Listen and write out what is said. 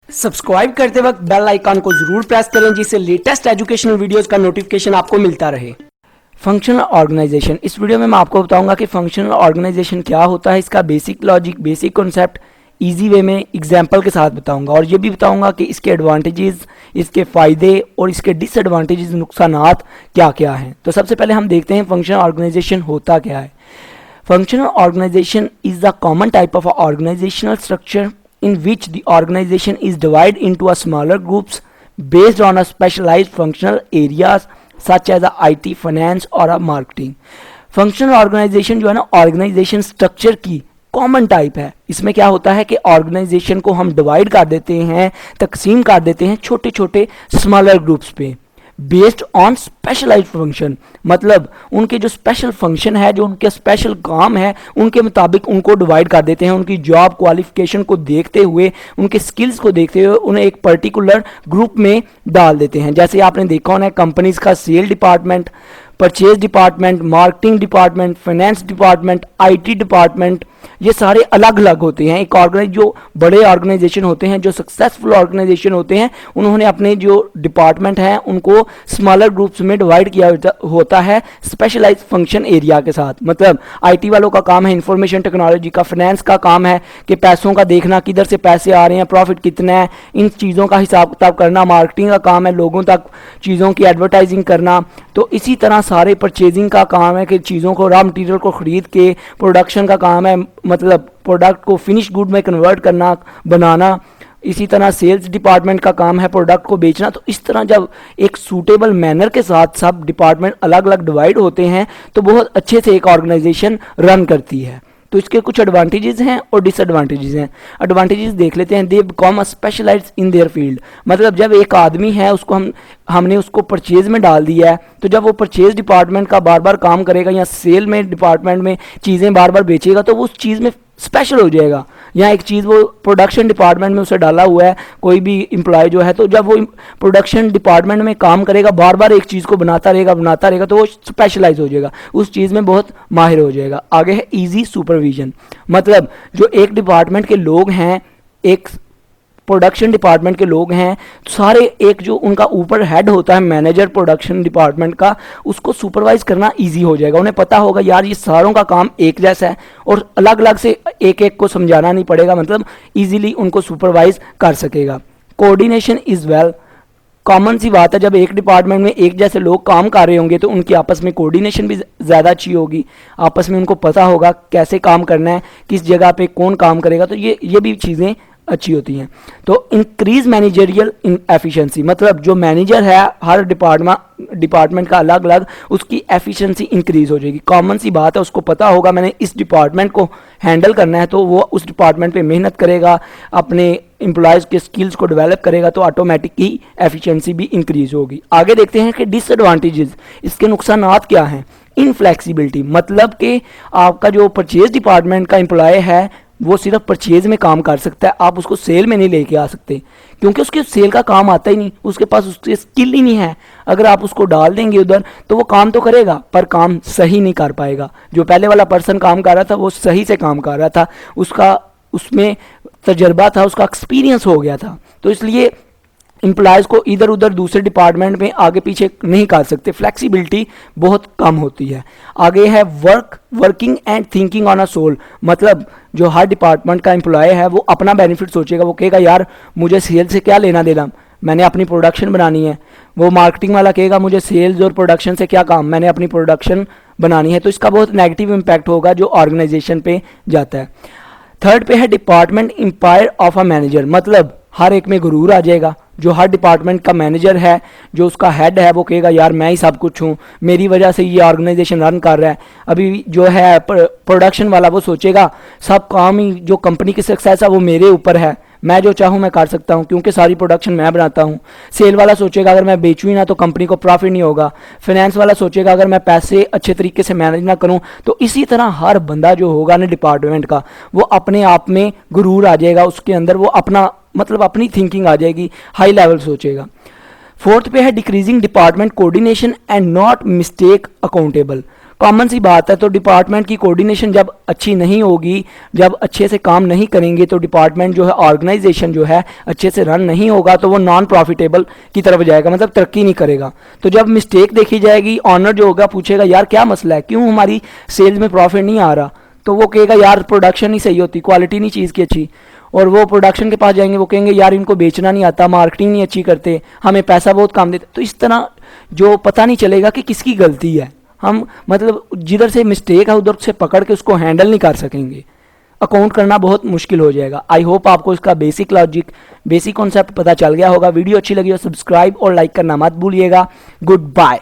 Subscribe करते वक्त bell icon को जरूर प्रेस करें जिससे लेटेस्ट एजुकेशनल वीडियोस का नोटिफिकेशन आपको मिलता रहे। फंक्शनल ऑर्गेनाइजेशन, इस वीडियो में मैं आपको बताऊंगा कि फंक्शनल ऑर्गेनाइजेशन क्या होता है, इसका basic logic, basic concept easy way में एग्जाम्पल के साथ बताऊंगा और ये भी बताऊंगा कि इसके एडवांटेजेस, इसके फ़ायदे और इसके डिसएडवांटेजेस, नुकसानात क्या क्या हैं। तो सबसे पहले हम देखते हैं फंक्शनल ऑर्गेनाइजेशन होता क्या है। Functional organisation is the common type of organisational structure in which the organization is divided into a smaller groups based on a specialized functional areas such as a IT, finance और a marketing। functional organization जो है ना, organization structure की common type है। इसमें क्या होता है कि ऑर्गेनाइजेशन को हम डिवाइड कर देते हैं, तकसीम कर देते हैं छोटे छोटे स्मॉलर ग्रुप्स पे बेस्ड ऑन स्पेशलाइज्ड फंक्शन, मतलब उनके जो स्पेशल फंक्शन है, जो उनके स्पेशल काम है, उनके मुताबिक उनको डिवाइड कर देते हैं। उनकी जॉब क्वालिफिकेशन को देखते हुए, उनके स्किल्स को देखते हुए उन्हें एक पर्टिकुलर ग्रुप में डाल देते हैं। जैसे आपने देखा होना है कंपनीज का sale department, purchase department, marketing department, finance department, IT department, ये सारे अलग अलग होते हैं। एक जो बड़े ऑर्गेनाइजेशन होते हैं, जो सक्सेसफुल ऑर्गेनाइजेशन होते हैं, उन्होंने अपने जो डिपार्टमेंट हैं उनको स्मॉलर ग्रुप्स में डिवाइड किया होता है स्पेशलाइज्ड फंक्शन एरिया के साथ। मतलब आईटी वालों का काम है इंफॉर्मेशन टेक्नोलॉजी का, फाइनेंस का काम है कि पैसों का देखना, किधर से पैसे आ रहे हैं, प्रॉफिट कितना है, इन चीज़ों का हिसाब किताब करना। मार्केटिंग का काम है लोगों तक चीज़ों की एडवर्टाइजिंग करना। तो इसी तरह सारे परचेजिंग का काम है कि चीज़ों को, रॉ मटेरियल को ख़रीद के, प्रोडक्शन का काम है मतलब प्रोडक्ट को फिनिश गुड में कन्वर्ट करना, बनाना। इसी तरह सेल्स डिपार्टमेंट का काम है प्रोडक्ट को बेचना। तो इस तरह जब एक सूटेबल मैनर के साथ सब डिपार्टमेंट अलग अलग डिवाइड होते हैं तो बहुत अच्छे से एक ऑर्गेनाइजेशन रन करती है। तो इसके कुछ एडवांटेजेस हैं और डिसएडवांटेजेस हैं। एडवांटेजेस देख लेते हैं। They become a specialised in their field, मतलब जब एक आदमी है उसको हमने उसको परचेज में डाल दिया है, तो जब वो परचेज डिपार्टमेंट का बार बार काम करेगा या सेल में डिपार्टमेंट में चीज़ें बार बार बेचेगा तो वो उस चीज़ में स्पेशल हो जाएगा। या एक चीज़ वो प्रोडक्शन डिपार्टमेंट में उसे डाला हुआ है कोई भी एम्प्लॉय जो है, तो जब वो प्रोडक्शन डिपार्टमेंट में काम करेगा, बार बार एक चीज़ को बनाता रहेगा तो वो स्पेशलाइज हो जाएगा, उस चीज़ में बहुत माहिर हो जाएगा। आगे है इजी सुपरविजन, मतलब जो एक डिपार्टमेंट के लोग हैं, एक प्रोडक्शन डिपार्टमेंट के लोग हैं, सारे एक जो उनका ऊपर हेड होता है मैनेजर प्रोडक्शन डिपार्टमेंट का, उसको सुपरवाइज करना इजी हो जाएगा। उन्हें पता होगा यार ये सारों का काम एक जैसा है और अलग अलग से एक एक को समझाना नहीं पड़ेगा, मतलब इजीली उनको सुपरवाइज कर सकेगा। कोऑर्डिनेशन इज वेल, कॉमन सी बात है जब एक डिपार्टमेंट में एक जैसे लोग काम कर रहे होंगे तो उनकी आपस में कोऑर्डिनेशन भी ज़्यादा अच्छी होगी, आपस में उनको पता होगा कैसे काम करना है, किस जगह पे कौन काम करेगा, तो ये भी चीज़ें अच्छी होती हैं। तो इंक्रीज मैनेजरियल एफिशिएंसी, मतलब जो मैनेजर है हर डिपार्टमेंट का अलग अलग, उसकी एफिशिएंसी इंक्रीज हो जाएगी। कॉमन सी बात है, उसको पता होगा मैंने इस डिपार्टमेंट को हैंडल करना है तो वो उस डिपार्टमेंट पे मेहनत करेगा, अपने एम्प्लॉयज़ के स्किल्स को डेवलप करेगा, तो ऑटोमेटिकली एफिशिएंसी भी इंक्रीज होगी। आगे देखते हैं कि डिसएडवांटेजेस, इसके नुकसानात क्या हैं। इनफ्लेक्सिबिलिटी, मतलब कि आपका जो परचेज डिपार्टमेंट का एम्प्लॉय है वो सिर्फ परचेज में काम कर सकता है, आप उसको सेल में नहीं लेके आ सकते क्योंकि उसके सेल का काम आता ही नहीं, उसके पास उसकी स्किल ही नहीं है। अगर आप उसको डाल देंगे उधर तो वो काम तो करेगा पर काम सही नहीं कर पाएगा। जो पहले वाला पर्सन काम कर रहा था वो सही से काम कर रहा था, उसका उसमें तजर्बा था, उसका एक्सपीरियंस हो गया था, तो इसलिए एम्प्लॉयज़ को इधर उधर दूसरे डिपार्टमेंट में आगे पीछे नहीं कर सकते, फ्लेक्सिबिलिटी बहुत कम होती है। आगे है working and thinking on a sole, मतलब जो हर डिपार्टमेंट का एम्प्लॉय है वो अपना बेनिफिट सोचेगा, वो कहेगा यार मुझे सेल से क्या लेना देना, मैंने अपनी प्रोडक्शन बनानी है। वो मार्केटिंग वाला कहेगा मुझे सेल्स और प्रोडक्शन से क्या काम, मैंने अपनी प्रोडक्शन बनानी है। तो इसका बहुत नेगेटिव इम्पैक्ट होगा जो ऑर्गेनाइजेशन पे जाता है। थर्ड पे है department empire of a manager, मतलब हर एक में गुरूर आ जाएगा। जो हर डिपार्टमेंट का मैनेजर है, जो उसका हेड है, वो कहेगा यार मैं ही सब कुछ हूँ, मेरी वजह से ये ऑर्गेनाइजेशन रन कर रहा है। अभी जो है प्रोडक्शन वाला वो सोचेगा सब काम ही, जो कंपनी की सक्सेस है वो मेरे ऊपर है, मैं जो चाहूँ मैं कर सकता हूँ क्योंकि सारी प्रोडक्शन मैं बनाता हूँ। सेल वाला सोचेगा अगर मैं बेचूँ ही ना तो कंपनी को प्रॉफिट नहीं होगा। फाइनेंस वाला सोचेगा अगर मैं पैसे अच्छे तरीके से मैनेज ना करूँ। तो इसी तरह हर बंदा जो होगा ना डिपार्टमेंट का, वो अपने आप में गुरूर आ जाएगा, उसके अंदर वो अपना मतलब अपनी थिंकिंग आ जाएगी, हाई लेवल सोचेगा। फोर्थ पे है decreasing department coordination and not mistake accountable, common सी बात है। तो डिपार्टमेंट की कोऑर्डिनेशन जब अच्छी नहीं होगी, जब अच्छे से काम नहीं करेंगे, तो डिपार्टमेंट जो है, ऑर्गेनाइजेशन जो है अच्छे से रन नहीं होगा, तो वो नॉन प्रॉफिटेबल की तरफ जाएगा, मतलब तरक्की नहीं करेगा। तो जब मिस्टेक देखी जाएगी, ऑनर जो होगा पूछेगा यार क्या मसला है, क्यों हमारी सेल्स में प्रॉफिट नहीं आ रहा, तो वो कहेगा यार प्रोडक्शन ही सही होती, क्वालिटी नहीं चीज़ की अच्छी। और वो प्रोडक्शन के पास जाएंगे, वो कहेंगे यार इनको बेचना नहीं आता, मार्केटिंग नहीं अच्छी करते, हमें पैसा बहुत कम देते। तो इस तरह जो पता नहीं चलेगा कि किसकी गलती है, हम मतलब जिधर से मिस्टेक है उधर से पकड़ के उसको हैंडल नहीं कर सकेंगे, अकाउंट करना बहुत मुश्किल हो जाएगा। आई होप आपको इसका बेसिक लॉजिक, बेसिक कॉन्सेप्ट पता चल गया होगा। वीडियो अच्छी लगी हो सब्सक्राइब और लाइक करना मत भूलिएगा। Good bye.